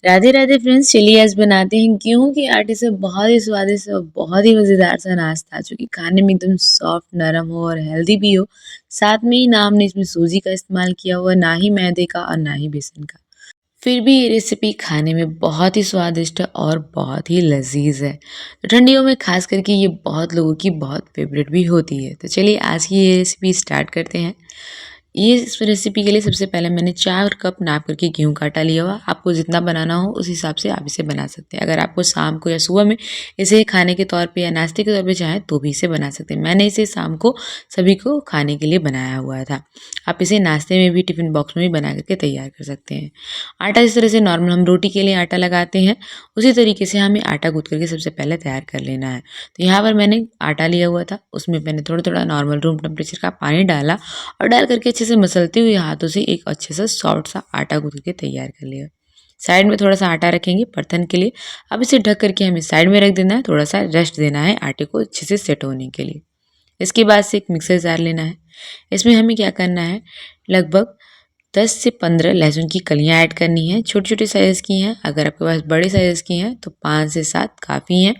Radhe Radhe friends, चलिए आज बनाते हैं गेहूं के आटे से बहुत ही स्वादिष्ट और बहुत ही मज़ेदार सा नाश्ता जो कि खाने में एकदम सॉफ्ट, नरम हो और हेल्दी भी हो। साथ में ही ना हमने इसमें सूजी का इस्तेमाल किया हुआ, ना ही मैदे का और ना ही बेसन का। फिर भी ये रेसिपी खाने में बहुत ही स्वादिष्ट है और बहुत ही लजीज है। तो ठंडियों में खास करके ये बहुत लोगों की बहुत फेवरेट भी होती है। तो चलिए आज की ये रेसिपी स्टार्ट करते हैं। ये इस रेसिपी के लिए सबसे पहले मैंने 4 कप नाप करके गेहूँ का आटा लिया हुआ। आपको जितना बनाना हो उस हिसाब से आप इसे बना सकते हैं। अगर आपको शाम को या सुबह में इसे खाने के तौर पे या नाश्ते के तौर पे चाहें तो भी इसे बना सकते हैं। मैंने इसे शाम को सभी को खाने के लिए बनाया हुआ था। आप इसे नाश्ते में भी, टिफ़िन बॉक्स में भी बना करके तैयार कर सकते हैं। आटा जिस तरह से नॉर्मल हम रोटी के लिए आटा लगाते हैं, उसी तरीके से हमें आटा गूँथ करके सबसे पहले तैयार कर लेना है। तो यहाँ पर मैंने आटा लिया हुआ था, उसमें मैंने थोड़ा-थोड़ा नॉर्मल रूम टेम्परेचर का पानी डाला और डाल करके अच्छे से मसलते हुए हाथों से एक अच्छे से सॉफ्ट सा आटा गूँथ के तैयार कर लिया। साइड में थोड़ा-सा आटा रखेंगे बर्तन के लिए। अब इसे ढक करके हमें साइड में रख देना है, थोड़ा-सा रेस्ट देना है आटे को अच्छे से सेट होने के लिए। इसके बाद से एक मिक्सर जार लेना है। इसमें हमें क्या करना है, लगभग 10 से 15 लहसुन की कलियाँ ऐड करनी है, छोटे-छोटे साइज़ की हैं। अगर आपके पास बड़े साइज़ की हैं तो 5 से 7 काफ़ी हैं।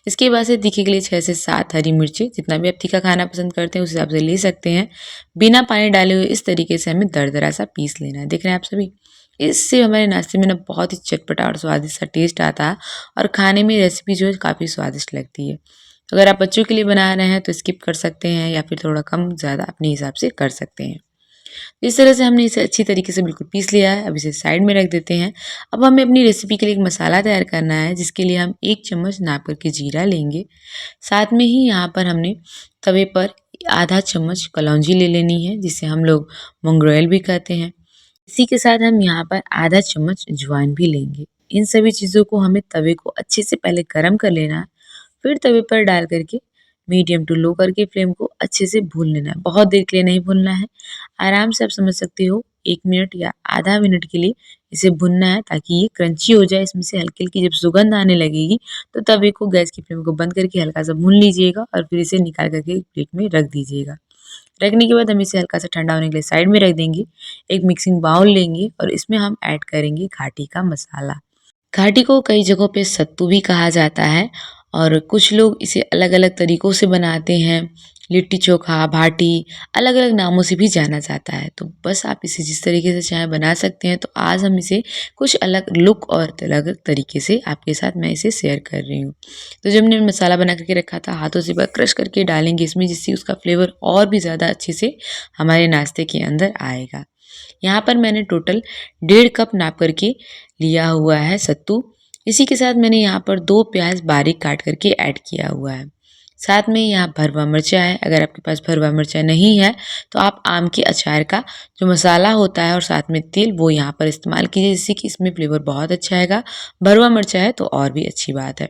इसके बाद से तीखे के लिए 6 से 7 हरी मिर्ची, जितना भी आप तीखा खाना पसंद करते हैं उस हिसाब से ले सकते हैं। बिना पानी डाले हुए इस तरीके से हमें दरदरा सा पीस लेना है। देख रहे हैं आप सभी? इससे हमारे नाश्ते में ना बहुत ही चटपटा और स्वादिष्ट सा टेस्ट आता है और खाने में रेसिपी जो है काफ़ी स्वादिष्ट लगती है। अगर आप बच्चों के लिए बना रहे हैं तो स्किप कर सकते हैं या फिर थोड़ा कम ज़्यादा अपने हिसाब से कर सकते हैं। इस तरह से हमने इसे अच्छी तरीके से बिल्कुल पीस लिया है। अब इसे साइड में रख देते हैं। अब हमें अपनी रेसिपी के लिए एक मसाला तैयार करना है, जिसके लिए हम 1 चम्मच नाप करके जीरा लेंगे। साथ में ही यहाँ पर हमने तवे पर आधा चम्मच कलौंजी ले लेनी है, जिसे हम लोग मंगरेल भी कहते हैं। इसी के साथ हम यहाँ पर आधा चम्मच अजवाइन भी लेंगे। इन सभी चीज़ों को हमें तवे को अच्छे से पहले गरम कर लेना है, फिर तवे पर डाल करके मीडियम टू लो करके फ्लेम को अच्छे से भून लेना है। बहुत देर के लिए नहीं भूनना है। आराम से आप समझ सकते हो 1 मिनट या आधा मिनट के लिए इसे भुनना है, ताकि ये क्रंची हो जाए। इसमें से हल्की-हल्की जब सुगंध आने लगेगी तो तवे को, गैस की फ्लेम को बंद करके हल्का सा भून लीजिएगा और फिर इसे निकाल करके एक प्लेट में रख दीजिएगा। रखने के बाद हम इसे हल्का सा ठंडा होने के लिए साइड में रख देंगे। एक मिक्सिंग बाउल लेंगे और इसमें हम ऐड करेंगे घाटी का मसाला। घाटी को कई जगहों पे सत्तू भी कहा जाता है और कुछ लोग इसे अलग-अलग तरीकों से बनाते हैं। लिट्टी चोखा, भाटी, अलग-अलग नामों से भी जाना जाता है। तो बस आप इसे जिस तरीके से चाहें बना सकते हैं। तो आज हम इसे कुछ अलग लुक और अलग तरीके से आपके साथ मैं इसे शेयर कर रही हूँ। तो जब हमने मसाला बना करके रखा था, हाथों से क्रश करके डालेंगे इसमें, जिससे उसका फ्लेवर और भी ज़्यादा अच्छे से हमारे नाश्ते के अंदर आएगा। यहाँ पर मैंने टोटल 1.5 कप नाप करके लिया हुआ है सत्तू। इसी के साथ मैंने यहाँ पर 2 प्याज बारीक काट करके ऐड किया हुआ है। साथ में यहाँ भरवा मिर्चा है। अगर आपके पास भरवा मिर्चा नहीं है तो आप आम के अचार का जो मसाला होता है और साथ में तेल, वो यहाँ पर इस्तेमाल कीजिए, जिससे कि इसमें फ्लेवर बहुत अच्छा आएगा। भरवा मिर्चा है तो और भी अच्छी बात है।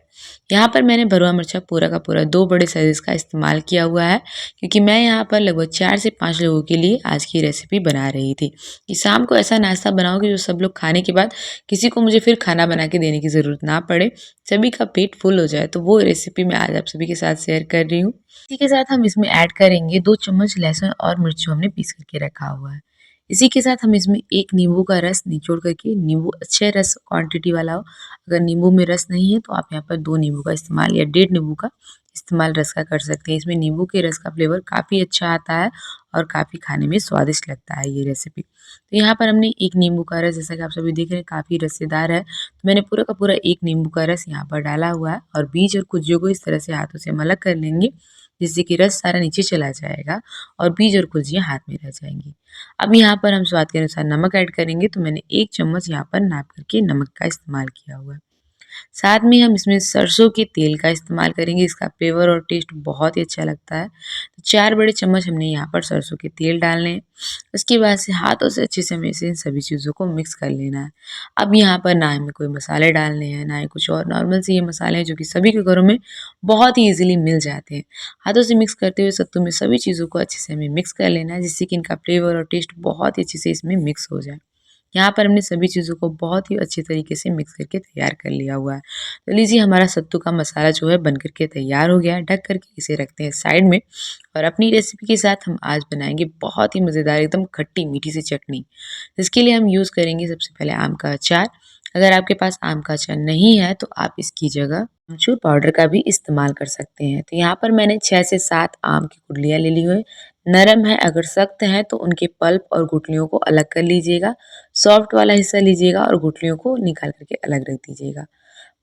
यहाँ पर मैंने भरवा मिर्चा पूरा का पूरा 2 बड़े साइज़ का इस्तेमाल किया हुआ है, क्योंकि मैं यहाँ पर लगभग 4 से 5 लोगों के लिए आज की रेसिपी बना रही थी कि शाम को ऐसा नाश्ता बनाओ कि जो सब लोग खाने के बाद किसी को मुझे फिर खाना बना के देने की ज़रूरत ना पड़े, सभी का पेट फुल हो जाए। तो वो रेसिपी मैं आज आप सभी के साथ शेयर कर रही हूँ। इसी के साथ हम इसमें ऐड करेंगे 2 चम्मच लहसुन और मिर्च जो हमने पीस करके रखा हुआ है। इसी के साथ हम इसमें 1 नींबू का रस निचोड़ करके, नींबू अच्छे रस क्वांटिटी वाला हो, अगर नींबू में रस नहीं है तो आप यहाँ पर 2 नींबू का इस्तेमाल या 1.5 नींबू का इस्तेमाल रस का कर सकते हैं। इसमें नींबू के रस का फ्लेवर काफ़ी अच्छा आता है और काफ़ी खाने में स्वादिष्ट लगता है ये रेसिपी। तो यहाँ पर हमने 1 नींबू का रस, जैसा कि आप सभी देख रहे हैं काफ़ी रसेदार है, तो मैंने पूरा का पूरा 1 नींबू का रस यहाँ पर डाला हुआ है और बीज और कुजियों को इस तरह से हाथों से अलग कर लेंगे, जिससे कि रस सारा नीचे चला जाएगा और बीज और कुजियाँ हाथ में रह जाएंगी। अब यहाँ पर हम स्वाद के अनुसार नमक ऐड करेंगे, तो मैंने 1 चम्मच यहाँ पर नाप करके नमक का इस्तेमाल किया हुआ है। साथ में हम इसमें सरसों के तेल का इस्तेमाल करेंगे, इसका फ्लेवर और टेस्ट बहुत ही अच्छा लगता है। तो 4 बड़े चम्मच हमने यहाँ पर सरसों के तेल डालने हैं। उसके बाद से हाथों से अच्छे से हमें इसे इन सभी चीज़ों को मिक्स कर लेना है। अब यहाँ पर ना हमें कोई मसाले डालने हैं, ना ही कुछ और, नॉर्मल से ये मसाले हैं जो कि सभी के घरों में बहुत ही ईज़िली मिल जाते हैं। हाथों से मिक्स करते हुए सत्तू में सभी चीज़ों को अच्छे से हमें मिक्स कर लेना है, जिससे कि इनका फ्लेवर और टेस्ट बहुत ही अच्छे से इसमें मिक्स हो जाए। यहाँ पर हमने सभी चीज़ों को बहुत ही अच्छे तरीके से मिक्स करके तैयार कर लिया हुआ है। तो लीजिए हमारा सत्तू का मसाला जो है बन कर के तैयार हो गया है। ढक करके इसे रखते हैं साइड में और अपनी रेसिपी के साथ हम आज बनाएँगे बहुत ही मज़ेदार एकदम खट्टी मीठी सी चटनी। इसके लिए हम यूज़ करेंगे सबसे पहले आम का अचार अगर आपके पास आम का अचार नहीं है तो आप इसकी जगह आमचूर पाउडर का भी इस्तेमाल कर सकते हैं। तो यहाँ पर मैंने 6 से 7 आम की गुठलियाँ ले ली हुई। नरम है, अगर सख्त है तो उनके पल्प और गुठलियों को अलग कर लीजिएगा। सॉफ्ट वाला हिस्सा लीजिएगा और गुठलियों को निकाल करके अलग रख दीजिएगा।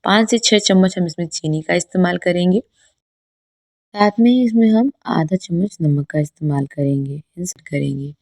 5 से 6 चम्मच हम इसमें चीनी का इस्तेमाल करेंगे। साथ में ही इसमें हम आधा चम्मच नमक का इस्तेमाल करेंगे।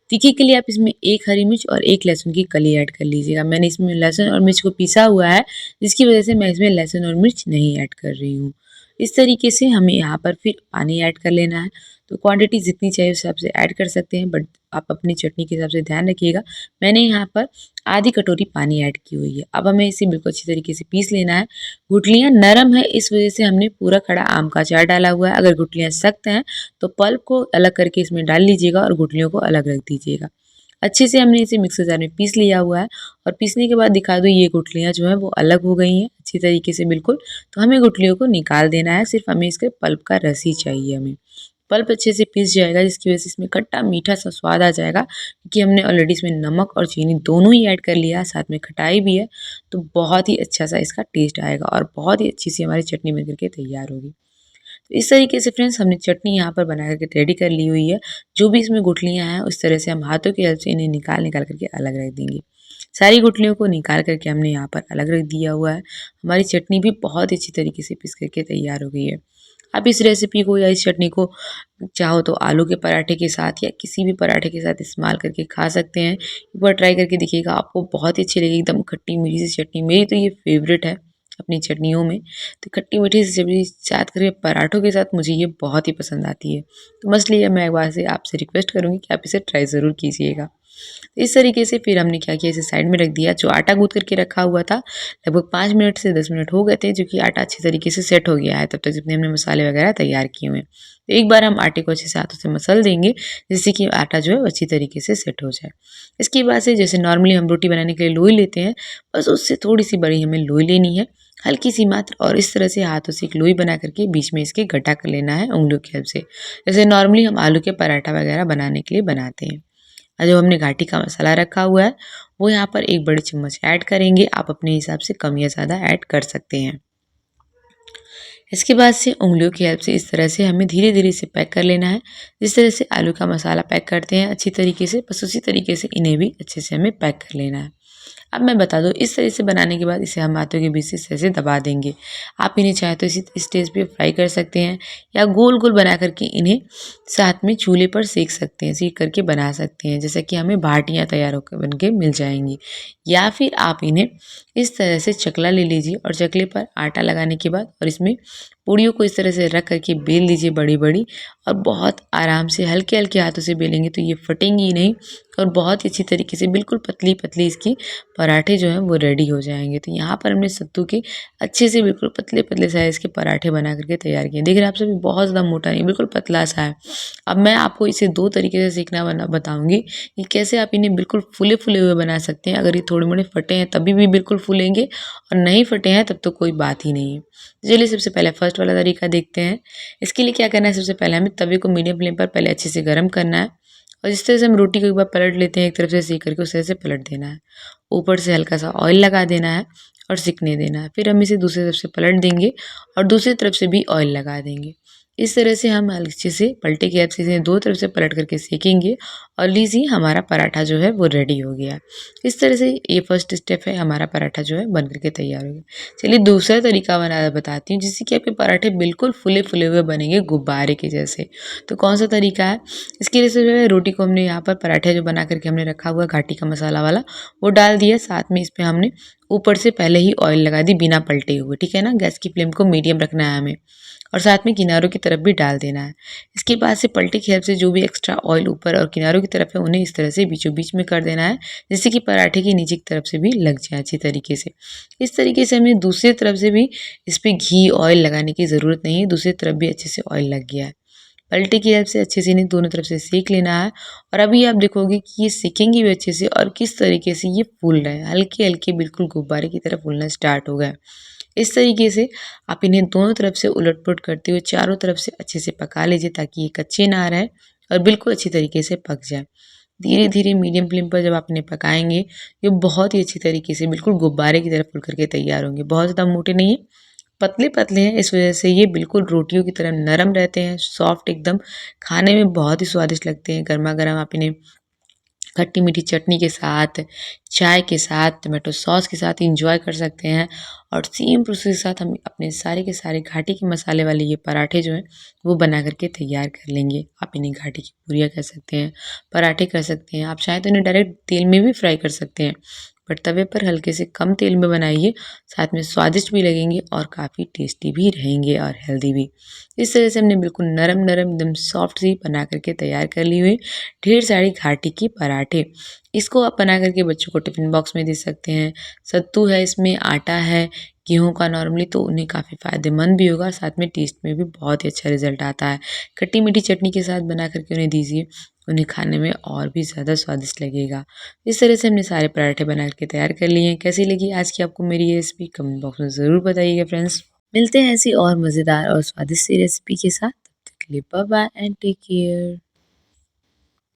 तीखे के लिए आप इसमें 1 हरी मिर्च और 1 लहसुन की कली ऐड कर लीजिएगा। मैंने इसमें लहसुन और मिर्च को पीसा हुआ है, जिसकी वजह से मैं इसमें लहसुन और मिर्च नहीं ऐड कर रही हूँ। इस तरीके से हमें यहाँ पर फिर पानी ऐड कर लेना है। तो क्वांटिटी जितनी चाहिए उस हिसाब से ऐड कर सकते हैं, बट आप अपनी चटनी के हिसाब से ध्यान रखिएगा। मैंने यहाँ पर आधी कटोरी पानी ऐड की हुई है। अब हमें इसे बिल्कुल अच्छी तरीके से पीस लेना है। गुठलियाँ नरम है, इस वजह से हमने पूरा खड़ा आम का अचार डाला हुआ है। अगर गुठलियाँ सख्त हैं तो पल्प को अलग करके इसमें डाल लीजिएगा और गुठलियों को अलग रख दीजिएगा। अच्छे से हमने इसे मिक्सर जार में पीस लिया हुआ है और पीसने के बाद दिखा दूँ ये गुठलियाँ जो हैं वो अलग हो गई हैं अच्छी तरीके से बिल्कुल। तो हमें गुठलियों को निकाल देना है, सिर्फ हमें इसके पल्प का रस ही चाहिए हमें। पल्प अच्छे से पीस जाएगा जिसकी वजह से इसमें खट्टा मीठा सा स्वाद आ जाएगा, क्योंकि हमने ऑलरेडी इसमें नमक और चीनी दोनों ही ऐड कर लिया है, साथ में खटाई भी है। तो बहुत ही अच्छा सा इसका टेस्ट आएगा और बहुत ही अच्छी सी हमारी चटनी बन करके तैयार होगी। तो इस तरीके से फ्रेंड्स हमने चटनी यहाँ पर बना करके रेडी कर ली हुई है। जो भी इसमें गुठलियाँ हैं उस तरह से हम हाथों की हेल्प से इन्हें निकाल निकाल करके अलग रख देंगे। सारी गुठलियों को निकाल करके हमने यहाँ पर अलग रख दिया हुआ है। हमारी चटनी भी बहुत अच्छी तरीके से पिस करके तैयार हो गई है। आप इस रेसिपी को या इस चटनी को चाहो तो आलू के पराठे के साथ या किसी भी पराठे के साथ इस्तेमाल करके खा सकते हैं। एक बार ट्राई करके देखिएगा, आपको बहुत ही अच्छी लगेगी, एकदम खट्टी मीठी सी चटनी। मेरी तो ये फेवरेट है अपनी चटनियों में। तो खट्टी मीठी सी सब्जी साथ करके पराठों के साथ मुझे ये बहुत ही पसंद आती है। तो मस्त लिए मैं एक बार से आपसे रिक्वेस्ट करूँगी कि आप इसे ट्राई ज़रूर कीजिएगा। इस तरीके से फिर हमने क्या किया, इसे साइड में रख दिया। जो आटा गूँथ करके रखा हुआ था, लगभग 5 मिनट से 10 मिनट हो गए थे, जो कि आटा अच्छी तरीके से सेट हो गया है तब तक जितने हमने मसाले वगैरह तैयार किए हुए हैं। तो एक बार हम आटे को अच्छे से हाथों से मसल देंगे, जिससे कि आटा जो है वो अच्छी तरीके से सेट हो जाए। इसके बाद से जैसे नॉर्मली हम रोटी बनाने के लिए लोई लेते हैं, बस उससे थोड़ी-सी बड़ी हमें लोई लेनी है, हल्की सी मात्र, और इस तरह से हाथों से एक लोई बना करके बीच में इसके गड्ढा कर लेना है उँगलियों की हेल्प से। जैसे नॉर्मली हम आलू के पराठा वगैरह बनाने के लिए बनाते हैं। और जो हमने घाटी का मसाला रखा हुआ है वो यहाँ पर 1 बड़ी चम्मच ऐड करेंगे। आप अपने हिसाब से कम या ज़्यादा ऐड कर सकते हैं। इसके बाद से उँगलियों की हेल्प से इस तरह से हमें धीरे-धीरे इसे पैक कर लेना है। जिस तरह से आलू का मसाला पैक करते हैं अच्छी तरीके से, बस उसी तरीके से इन्हें भी अच्छे से हमें पैक कर लेना है। अब मैं बता दूँ, इस तरह से बनाने के बाद इसे हम हाथों के बीच से इस तरह से दबा देंगे। आप इन्हें चाहे तो इसी स्टेज पे फ्राई कर सकते हैं या गोल-गोल बना करके इन्हें साथ में चूल्हे पर सेक सकते हैं, सेक करके बना सकते हैं, जैसे कि हमें बाटियाँ तैयार होकर बन के मिल जाएँगी। या फिर आप इन्हें इस तरह से चकला ले लीजिए और चकले पर आटा लगाने के बाद और इसमें पूड़ियों को इस तरह से रख करके बेल लीजिए बड़ी-बड़ी, और बहुत आराम से हल्के-हल्के हाथों से बेलेंगे तो ये फटेंगी ही नहीं और बहुत ही अच्छी तरीके से बिल्कुल पतली-पतली इसकी पराठे जो हैं वो रेडी हो जाएँगे। तो यहाँ पर हमने सत्तू के अच्छे से बिल्कुल पतले-पतले साइज़ के पराठे बना करके तैयार किए। देख रहे हैं आप सभी, बहुत ज़्यादा मोटा नहीं, बिल्कुल पतला-सा है। अब मैं आपको इसे 2 तरीके से सेकना बना बताऊँगी कि कैसे आप इन्हें बिल्कुल फूले-फूले हुए बना सकते हैं। अगर ये थोड़े-मोड़े फटे हैं तभी भी बिल्कुल फूलेंगे, और नहीं फटे हैं तब तो कोई बात ही नहीं है। तो चलिए सबसे पहले फर्स्ट वाला तरीका देखते हैं। इसके लिए क्या करना है, सबसे पहले हमें तवे को मीडियम फ्लेम पर पहले अच्छे से गर्म करना है, और जिस तरह से हम रोटी को एक बार पलट लेते हैं एक तरफ से सेक करके, उस तरह से पलट देना है। ऊपर से हल्का सा ऑयल लगा देना है और सिकने देना है। फिर हम इसे दूसरी तरफ से पलट देंगे और दूसरी तरफ से भी ऑयल लगा देंगे। इस तरह से हम अच्छे से पलटे की हेल्प से इसे दो तरफ से पलट करके सेकेंगे, और लीजिए हमारा पराठा जो है वो रेडी हो गया। इस तरह से ये फर्स्ट स्टेप है, हमारा पराठा जो है बन करके तैयार हो गया। चलिए दूसरा तरीका बना बताती हूँ, जिससे कि आपके पराठे बिल्कुल फूले-फूले हुए बनेंगे गुब्बारे के जैसे। तो कौन सा तरीका है, इसके लिए जो है रोटी को हमने यहाँ पर पराठे जो बना करके हमने रखा हुआ घाटी का मसाला वाला, वो डाल दिया। साथ में इस पे हमने ऊपर से पहले ही ऑयल लगा दी बिना पलटे हुए, ठीक है ना। गैस की फ्लेम को मीडियम रखना है हमें, और साथ में किनारों की तरफ भी डाल देना है। इसके बाद से पलटे की हेल्प से जो भी एक्स्ट्रा ऑयल ऊपर और किनारों की तरफ है उन्हें इस तरह से बीचों बीच में कर देना है, जिससे कि पराठे की नीचे की तरफ से भी लग जाए अच्छी तरीके से। इस तरीके से हमें दूसरी तरफ से भी इस पे घी ऑयल लगाने की ज़रूरत नहीं है, दूसरी तरफ भी अच्छे से ऑयल लग गया है। पलटे की हेल्प से अच्छे से इन्हें दोनों तरफ से सेक लेना है, और अभी आप देखोगे कि ये सेकेंगे भी अच्छे से, और किस तरीके से ये फूल रहे हैं, हल्के हल्के बिल्कुल गुब्बारे की तरह फूलना स्टार्ट हो गया। इस तरीके से आप इन्हें दोनों तरफ से उलट-पुलट करते हुए चारों तरफ से अच्छे से पका लीजिए, ताकि ये कच्चे ना रहे और बिल्कुल अच्छी तरीके से पक जाए। धीरे-धीरे मीडियम फ्लेम पर जब आप इन्हें पकाएँगे, ये बहुत ही अच्छी तरीके से बिल्कुल गुब्बारे की तरह फूल कर के तैयार होंगे। बहुत ज़्यादा मोटे नहीं हैं, पतले-पतले हैं, इस वज़ह से ये बिल्कुल रोटियों की तरह नरम रहते हैं, सॉफ्ट एकदम, खाने में बहुत ही स्वादिष्ट लगते हैं। गरमा-गरम आप इन्हें खट्टी-मीठी चटनी के साथ, चाय के साथ, टोमेटो सॉस के साथ एन्जॉय कर सकते हैं और सेम प्रोसेस के साथ हम अपने सारे के सारे घाटी के मसाले वाले ये पराठे जो हैं, वो बना कर के तैयार कर लेंगे। आप इन्हें घाटी की पूरियाँ कह सकते हैं, पराठे कर सकते हैं, आप चाहें तो इन्हें डायरेक्ट तेल में भी फ्राई कर सकते हैं। बट तवे पर हल्के से कम तेल में बनाइए, साथ में स्वादिष्ट भी लगेंगे और काफ़ी टेस्टी भी रहेंगे और हेल्दी भी। इस तरह से हमने बिल्कुल नरम-नरम एकदम सॉफ्ट सी बना कर के तैयार कर ली हुई ढेर सारी घाटी की पराठे। इसको आप बना कर के बच्चों को टिफ़िन बॉक्स में दे सकते हैं। सत्तू है इसमें, आटा है, गेहूँ का नॉर्मली तो उन्हें काफ़ी फ़ायदेमंद भी होगा और साथ में टेस्ट में भी बहुत ही अच्छा रिज़ल्ट आता है। खट्टी-मीठी चटनी के साथ बना कर के उन्हें दीजिए, उन्हें खाने में और भी ज़्यादा स्वादिष्ट लगेगा। इस तरह से हमने सारे पराठे बना के तैयार कर लिए हैं। कैसी लगी आज की आपको मेरी ये रेसिपी? कमेंट बॉक्स में ज़रूर बताइएगा फ्रेंड्स। मिलते हैं ऐसी और मज़ेदार और स्वादिष्ट सी रेसिपी के साथ। तब तक के लिए bye bye and take care.